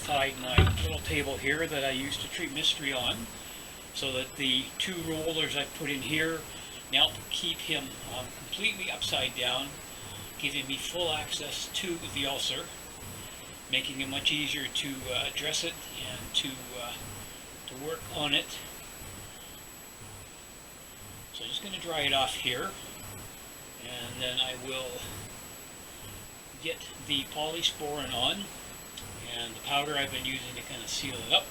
modified my little table here that I used to treat mystery on, so that the two rollers I put in here now keep him completely upside down, giving me full access to the ulcer, making it much easier to address it and to work on it. So I'm just going to dry it off here, and then I will get the polysporin on and the powder I've been using to kind of seal it up,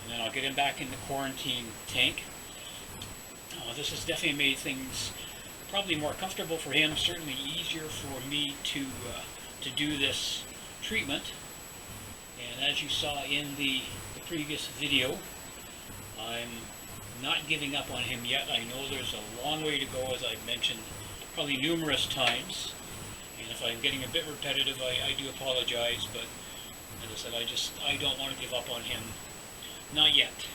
and then I'll get him back in the quarantine tank. This has definitely made things probably more comfortable for him, certainly easier for me to do this treatment. And as you saw in the previous video, I'm not giving up on him yet. I know there's a long way to go, as I've mentioned probably numerous times, and if I'm getting a bit repetitive, I do apologize, but as I said, I don't want to give up on him, not yet.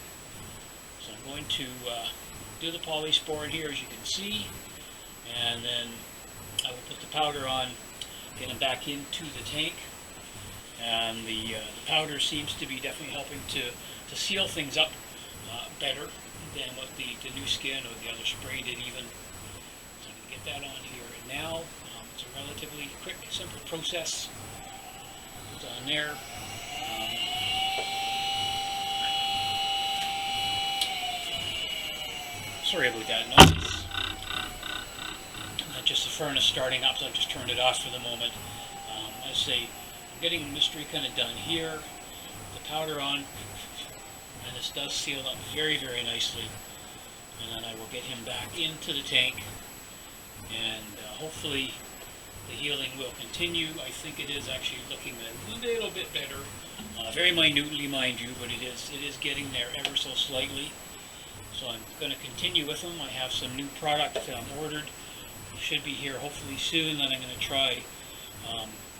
So I'm going to do the polysporin here, as you can see, and then I will put the powder on, get him back into the tank, and the powder seems to be definitely helping to seal things up better than what the new skin or the other spray did even. So I'm going to get that on here now. It's a relatively quick, simple process. It's on there. Sorry about that noise. Just the furnace starting up, so I've just turned it off for the moment. As I say, I'm getting the mystery kind of done here. The powder on, and this does seal up very, very nicely. And then I will get him back into the tank, and hopefully the healing will continue. I think it is actually looking a little bit better, very minutely, mind you, but it is getting there ever so slightly. So I'm going to continue with them. I have some new product ordered. It should be here hopefully soon, that I'm going to try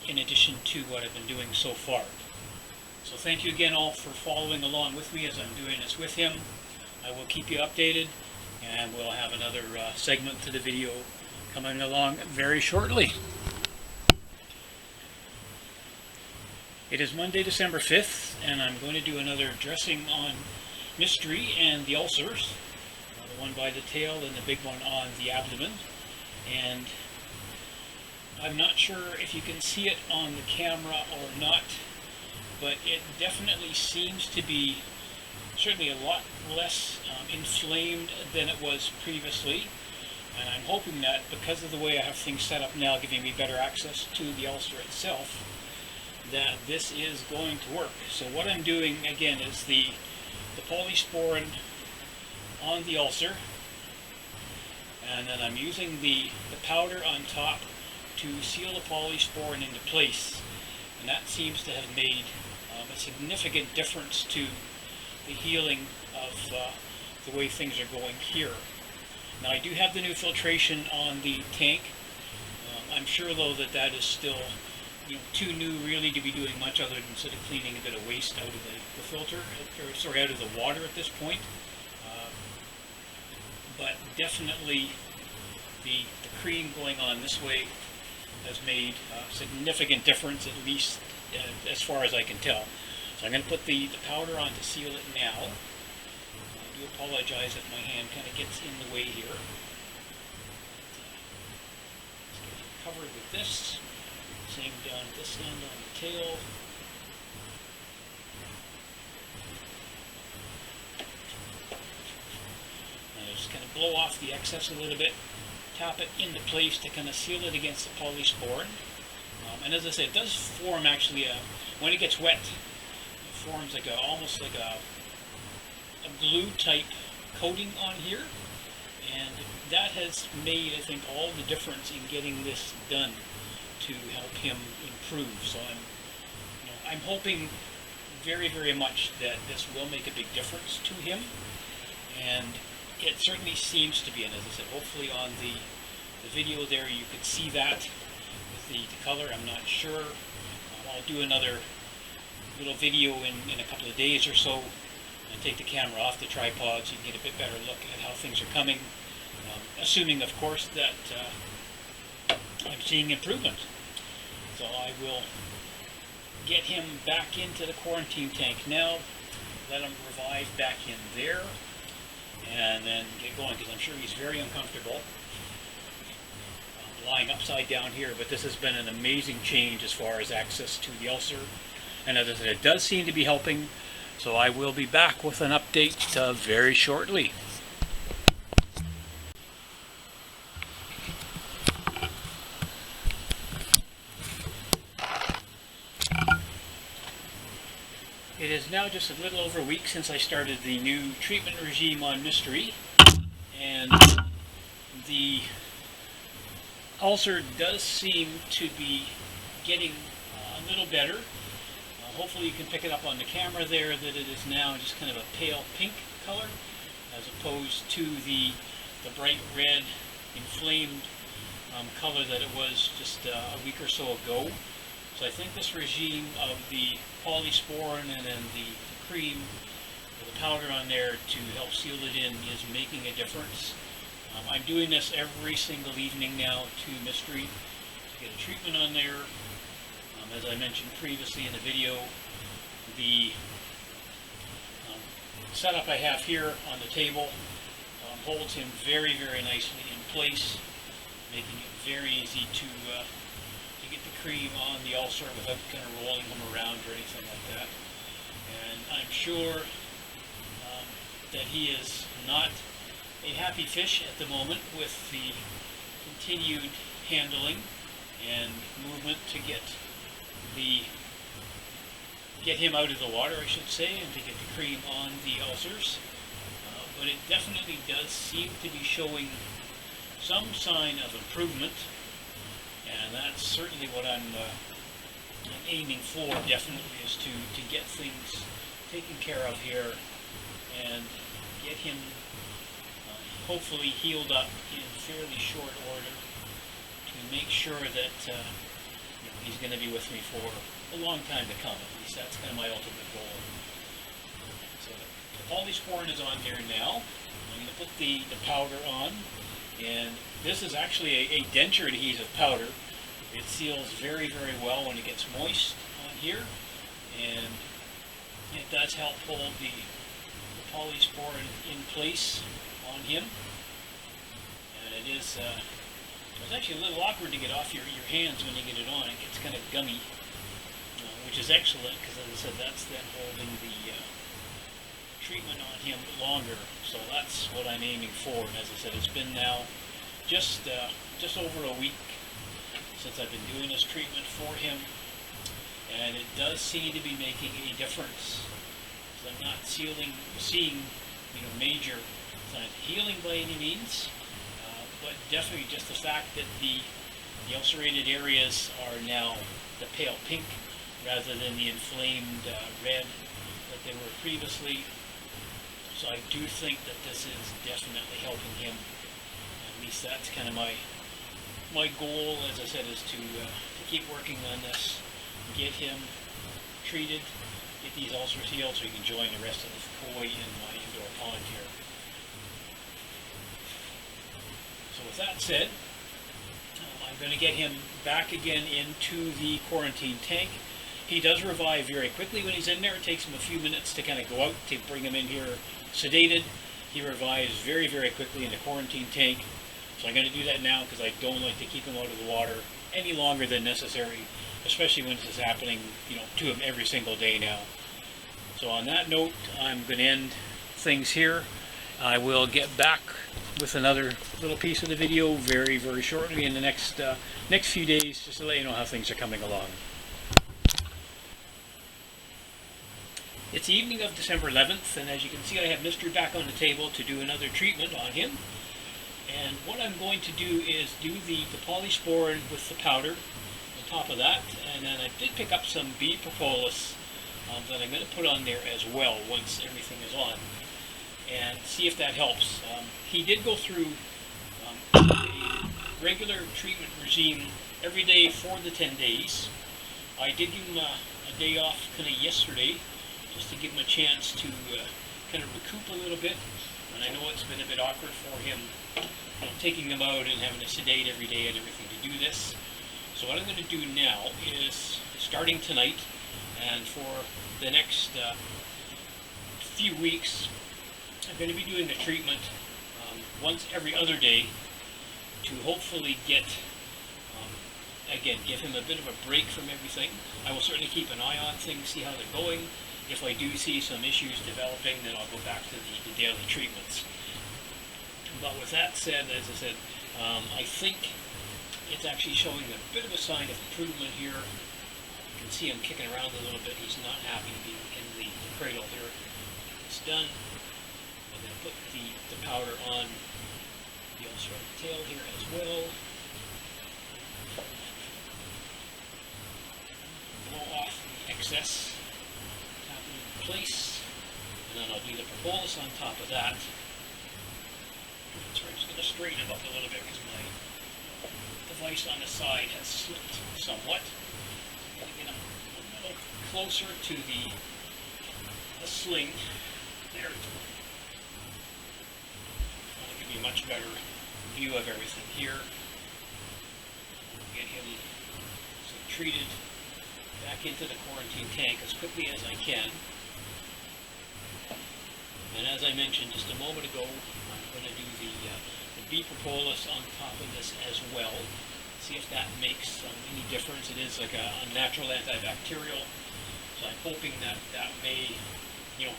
in addition to what I've been doing so far. So thank you again all for following along with me as I'm doing this with him. I will keep you updated, and we'll have another segment to the video coming along very shortly. It is Monday, December 5th, and I'm going to do another dressing on mystery and the ulcers, the one by the tail and the big one on the abdomen. And I'm not sure if you can see it on the camera or not, but it definitely seems to be certainly a lot less inflamed than it was previously. And I'm hoping that because of the way I have things set up now, giving me better access to the ulcer itself, that this is going to work. So what I'm doing again is the polysporin on the ulcer, and then I'm using the powder on top to seal the polysporin into place, and that seems to have made a significant difference to the healing of the way things are going here. Now I do have the new filtration on the tank. I'm sure though that is still too new really to be doing much other than sort of cleaning a bit of waste out of the filter, or sorry, out of the water at this point. But definitely the cream going on this way has made a significant difference, at least as far as I can tell. So I'm going to put the powder on to seal it now. I do apologize if my hand kind of gets in the way here. Let's get it covered with this. Same down this end on the tail. And just kind of blow off the excess a little bit, tap it into place to kind of seal it against the polysporin. And as I said, it does form actually when it gets wet, it forms like almost like a glue type coating on here, and that has made, I think, all the difference in getting this done to help him improve. So I'm hoping very, very much that this will make a big difference to him, and it certainly seems to be. And as I said, hopefully on the video there you could see that with the color. I'm not sure. I'll do another little video in a couple of days or so and take the camera off the tripod so you can get a bit better look at how things are coming, assuming of course that I'm seeing improvement. So I will get him back into the quarantine tank now, let him revive back in there, and then get going, because I'm sure he's very uncomfortable lying upside down here. But this has been an amazing change as far as access to the ulcer, and as I said, it does seem to be helping. So I will be back with an update very shortly. It is now just a little over a week since I started the new treatment regime on Mystery, and the ulcer does seem to be getting a little better. Hopefully you can pick it up on the camera there that it is now just kind of a pale pink color, as opposed to the bright red inflamed color that it was just a week or so ago. So I think this regime of the polysporin and then the cream, or the powder on there to help seal it in, is making a difference. I'm doing this every single evening now to Mystery to get a treatment on there. As I mentioned previously in the video, the setup I have here on the table holds him very, very nicely in place, making it very easy to get the cream on the ulcer without kind of rolling him around or anything like that. And I'm sure that he is not a happy fish at the moment with the continued handling and movement to get him out of the water, I should say, and to get the cream on the ulcers. But it definitely does seem to be showing some sign of improvement, and that's certainly what I'm aiming for, definitely, is to get things taken care of here and get him hopefully healed up in fairly short order, to make sure that he's going to be with me for a long time to come. At least that's kind of my ultimate goal. So the polysporin is on there now. I'm going to put the powder on, and this is actually a denture adhesive powder. It seals very, very well when it gets moist on here, and it does help hold the polysporin in place on him. And it is it's actually a little awkward to get off your hands when you get it on. It gets kind of gummy, which is excellent, because as I said, that's then holding the treatment on him longer. So that's what I'm aiming for. And as I said, it's been now just over a week since I've been doing this treatment for him, and it does seem to be making a difference. So I'm not seeing major signs of healing by any means, but definitely just the fact that the ulcerated areas are now the pale pink rather than the inflamed red that they were previously. So I do think that this is definitely helping him. At least that's kind of my goal, as I said, is to keep working on this, get him treated, get these ulcers healed so he can join the rest of the koi in my indoor pond here. So with that said, I'm going to get him back again into the quarantine tank. He does revive very quickly when he's in there. It takes him a few minutes to kind of go out to bring him in here sedated. He revives very, very quickly in the quarantine tank. So I'm going to do that now, because I don't like to keep him out of the water any longer than necessary, especially when this is happening, to him every single day now. So on that note, I'm going to end things here. I will get back with another little piece of the video very, very shortly in the next few days, just to let you know how things are coming along. It's the evening of December 11th, and as you can see, I have Mystery back on the table to do another treatment on him. And what I'm going to do is do the polysporin with the powder on top of that, and then I did pick up some bee propolis that I'm going to put on there as well once everything is on, and see if that helps. He did go through a regular treatment regime every day for the 10 days. I did give him a day off kind of yesterday, just to give him a chance to kind of recoup a little bit. And I know it's been a bit awkward for him, taking him out and having to sedate every day and everything to do this. So what I'm going to do now is, starting tonight, And for the next few weeks, I'm going to be doing a treatment once every other day to hopefully get, again, give him a bit of a break from everything. I will certainly keep an eye on things, see how they're going. If I do see some issues developing, then I'll go back to the daily treatments. But with that said, as I said, I think it's actually showing a bit of a sign of improvement here. You can see him kicking around a little bit. He's not happy to be in the cradle here. It's done. I'm going to put the powder on the ulcer of the tail here as well. Blow off the excess. Tap it in place. And then I'll do the propolis on top of that. So I'm just going to straighten him up a little bit because my device on the side has slipped somewhat. I'm going to get him a little closer to the sling. There. That'll give you a much better view of everything here. Get him treated back into the quarantine tank as quickly as I can. And as I mentioned just a moment ago, I'm going to do the bee propolis on top of this as well. See if that makes any difference. It is like a natural antibacterial, so I'm hoping that that may,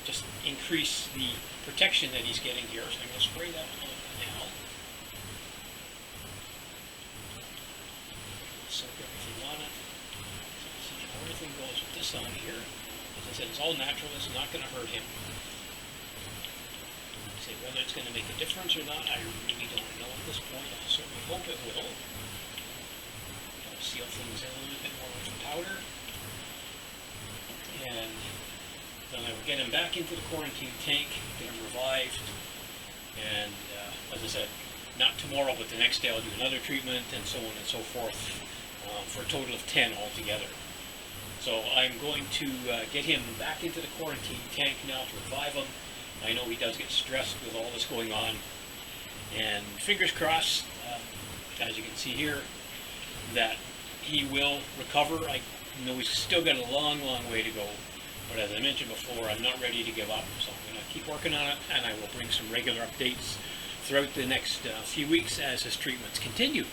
just increase the protection that he's getting here. So I'm going to spray that on now. Soak everything on it. So see how everything goes with this on here. As I said, it's all natural. It's not going to hurt him. Whether it's going to make a difference or not, I really don't know at this point. I certainly hope it will. I'll seal things in a little bit more with the powder. And then I will get him back into the quarantine tank, get him revived. And as I said, not tomorrow, but the next day I'll do another treatment and so on and so forth for a total of 10 altogether. So I'm going to get him back into the quarantine tank now to revive him. I know he does get stressed with all this going on, and fingers crossed, as you can see here, that he will recover. I know he's still got a long, long way to go, but as I mentioned before, I'm not ready to give up, so I'm going to keep working on it, and I will bring some regular updates throughout the next few weeks as his treatments continue.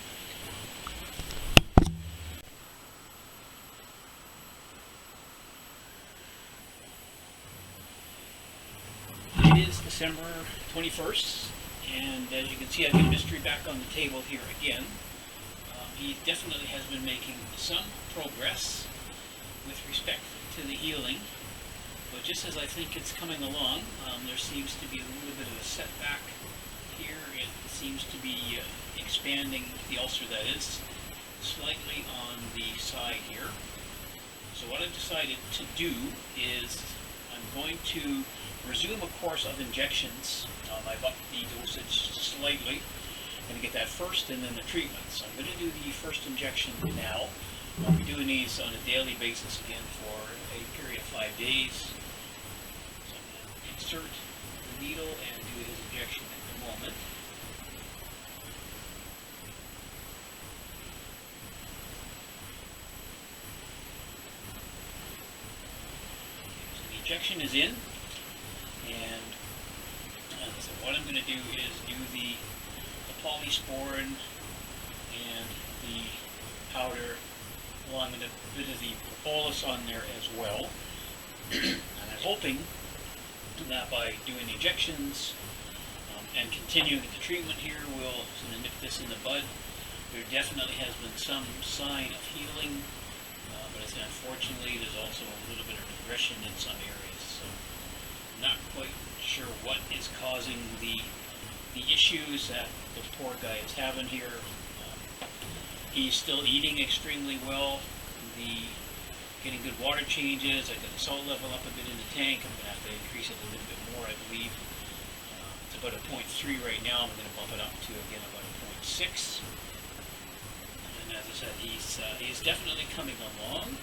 It is December 21st, and as you can see, I've got mystery back on the table here again. He definitely has been making some progress with respect to the healing, but just as I think it's coming along, there seems to be a little bit of a setback here. It seems to be expanding, the ulcer that is, slightly on the side here. So what I've decided to do is I'm going to resume a course of injections. I've upped the dosage slightly. I'm going to get that first and then the treatment. So I'm going to do the first injection now. I'll be doing these on a daily basis again for a period of 5 days. So I'm going to insert the needle and do his injection at the moment. So the injection is in. And so what I'm going to do is do the polysporin and the powder along with a bit of the propolis on there as well. And I'm hoping that by doing the injections and continuing the treatment here, we'll sort of nip this in the bud. There definitely has been some sign of healing, but I said unfortunately there's also a little bit of regression in some areas. So not quite sure what is causing the issues that the poor guy is having here. He's still eating extremely well. Getting good water changes. I got the salt level up a bit in the tank. I'm going to have to increase it a little bit more, I believe. It's about a 0.3 right now. I'm going to bump it up to again about a 0.6. And as I said, he's definitely coming along,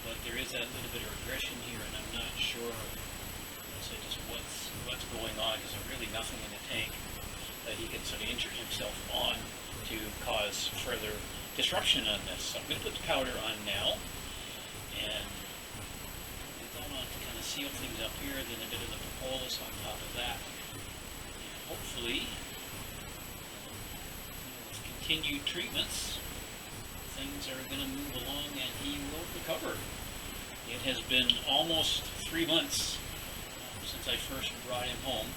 but there is that little bit of regression here, and I'm not sure. So just what's going on. Is there really nothing in the tank that he can sort of injure himself on to cause further disruption on this? So I'm going to put the powder on now, and seal things up here, then a bit of the propolis on top of that. And hopefully, with continued treatments, things are going to move along and he will recover. It has been almost 3 months since I first brought him home,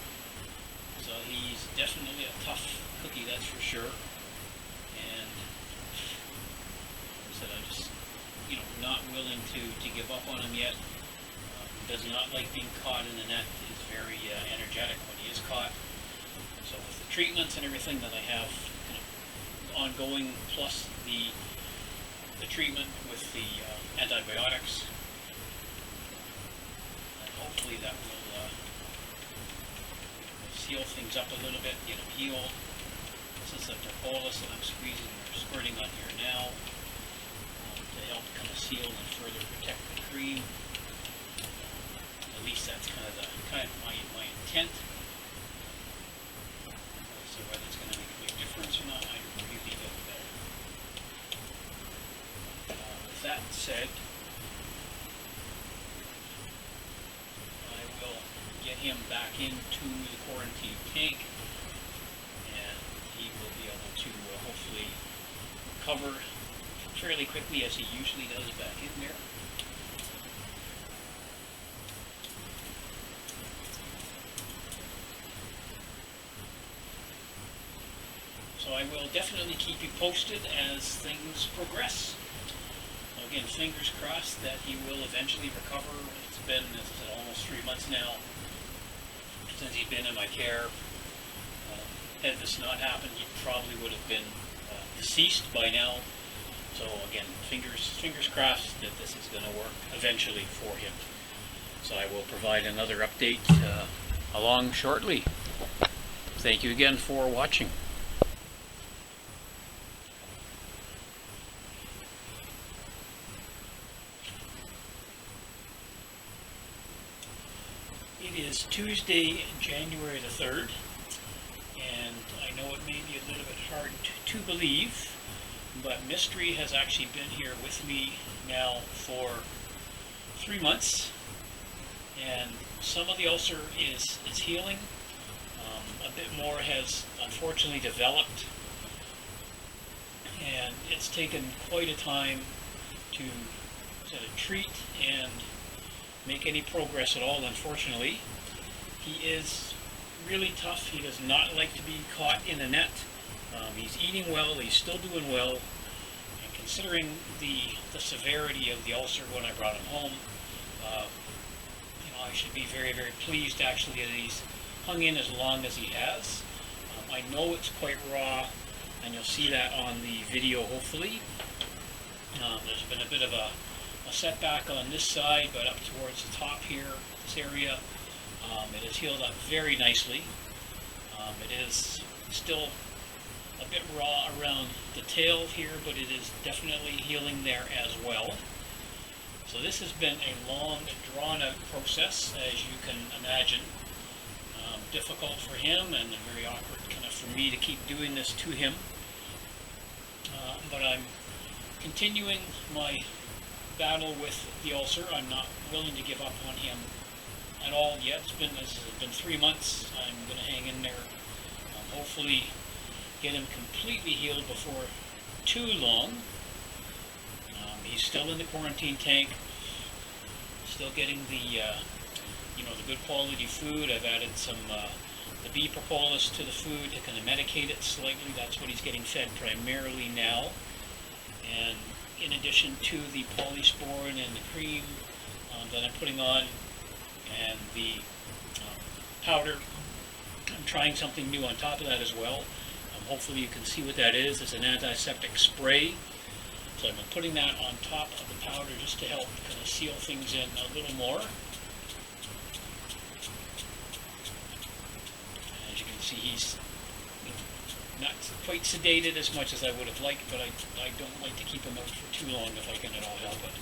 so he's definitely a tough cookie, that's for sure. And like I said, I'm just, not willing to give up on him yet. He does not like being caught in the net. He's very energetic when he is caught. So with the treatments and everything that I have kind of ongoing, plus the treatment with the antibiotics, and hopefully that will seal things up a little bit, get them healed. This is the propolis that I'm squeezing or squirting on here now to help kind of seal and further protect the cream. At least that's kind of my intent. So whether it's going to make a big difference or not, I really don't know. With that said, I will get him back into the quarantine tank, and he will be able to hopefully recover fairly quickly, as he usually does back in there. So I will definitely keep you posted as things progress. So again, fingers crossed that he will eventually recover. It's been, as I said, almost 3 months now since he's been in my care. Had this not happened, he probably would have been deceased by now. So again, fingers crossed that this is going to work eventually for him. So I will provide another update along shortly. Thank you again for watching. It is Tuesday, January the 3rd, and I know it may be a little bit hard to believe, but Mystery has actually been here with me now for 3 months, and some of the ulcer is healing. A bit more has unfortunately developed, and it's taken quite a time to sort of treat and make any progress at all, unfortunately. He is really tough. He does not like to be caught in a net. He's eating well, he's still doing well, and considering the severity of the ulcer when I brought him home, I should be very, very pleased actually that he's hung in as long as he has. I know it's quite raw, and you'll see that on the video hopefully. There's been a bit of a setback on this side, but up towards the top here, this area, it has healed up very nicely. It is still a bit raw around the tail here, but it is definitely healing there as well. So this has been a long, drawn-out process, as you can imagine. Difficult for him, and very awkward kind of for me to keep doing this to him. But I'm continuing my battle with the ulcer. I'm not willing to give up on him at all yet. It's been 3 months. I'm going to hang in there. Hopefully get him completely healed before too long. He's still in the quarantine tank, still getting the the good quality food. I've added some the bee propolis to the food to kind of medicate it slightly. That's what he's getting fed primarily now. And in addition to the polysporin and the cream that I'm putting on, and the powder, I'm trying something new on top of that as well. Hopefully you can see what that is. It's an antiseptic spray. So I've been putting that on top of the powder just to help kind of seal things in a little more. As you can see, he's not quite sedated as much as I would have liked, but I don't like to keep him out for too long if I can at all help it.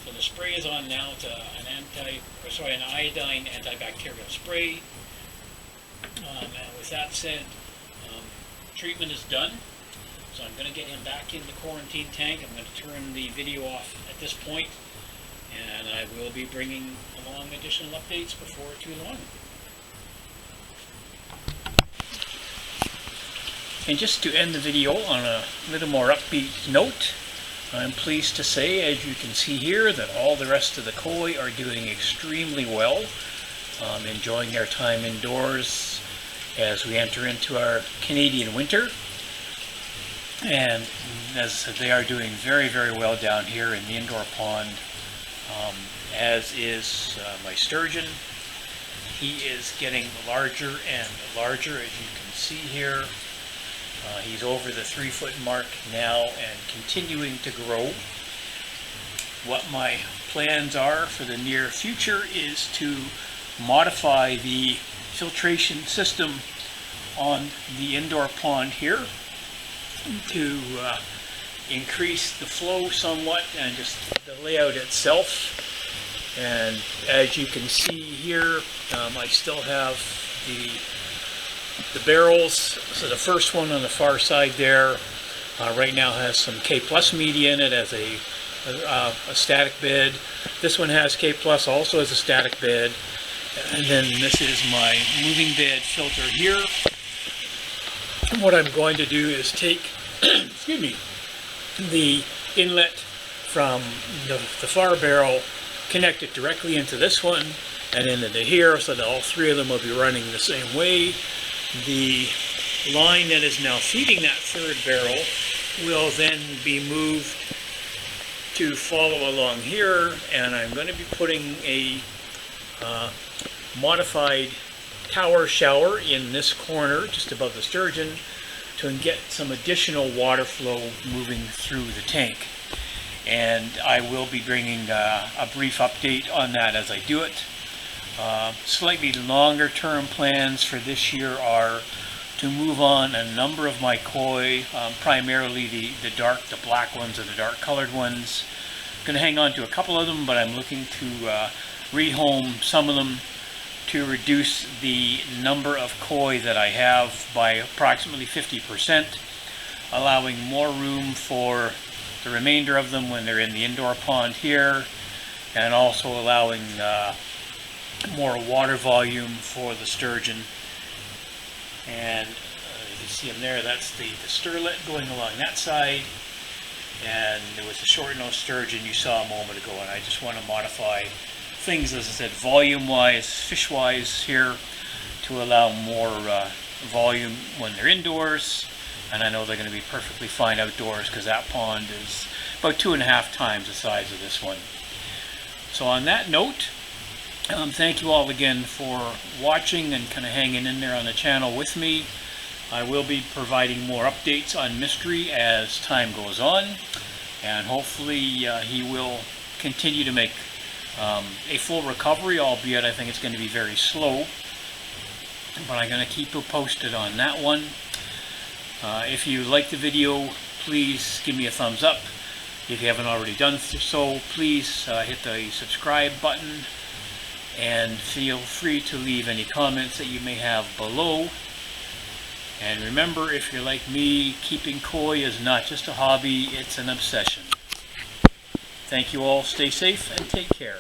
So the spray is on now. It's an iodine antibacterial spray. And with that said, treatment is done. So I'm going to get him back in the quarantine tank. I'm going to turn the video off at this point, and I will be bringing along additional updates before too long. And just to end the video on a little more upbeat note, I'm pleased to say, as you can see here, that all the rest of the koi are doing extremely well, enjoying their time indoors as we enter into our Canadian winter. And as I said, they are doing very, very well down here in the indoor pond, as is my sturgeon. He is getting larger and larger, as you can see here. He's over the 3-foot mark now and continuing to grow. What my plans are for the near future is to modify the filtration system on the indoor pond here to increase the flow somewhat and just the layout itself. And as you can see here, I still have the barrels. So the first one on the far side there right now has some K+ media in it as a static bed. This one has K+ also as a static bed. And then this is my moving bed filter here. And what I'm going to do is take excuse me, the inlet from the far barrel, connect it directly into this one and into here, so that all three of them will be running the same way. The line that is now feeding that third barrel will then be moved to follow along here, and I'm going to be putting a modified tower shower in this corner just above the sturgeon to get some additional water flow moving through the tank. And I will be bringing a brief update on that as I do it. Slightly longer term plans for this year are to move on a number of my koi, primarily the black ones and the dark colored ones. I'm going to hang on to a couple of them, but I'm looking to rehome some of them to reduce the number of koi that I have by approximately 50%, allowing more room for the remainder of them when they're in the indoor pond here, and also allowing more water volume for the sturgeon. And you can see them there, that's the sterlet going along that side, and there was the short-nosed sturgeon you saw a moment ago. And I just want to modify things, as I said, volume-wise, fish-wise here, to allow more volume when they're indoors. And I know they're going to be perfectly fine outdoors, because that pond is about 2.5 times the size of this one. So on that note, thank you all again for watching and kind of hanging in there on the channel with me. I will be providing more updates on Mystery as time goes on, and hopefully he will continue to make a full recovery, albeit I think it's going to be very slow. But I'm going to keep you posted on that one. If you like the video, please give me a thumbs up. If you haven't already done so, please hit the subscribe button, and feel free to leave any comments that you may have below. And remember, if you're like me, keeping koi is not just a hobby, it's an obsession. Thank you all, stay safe and take care.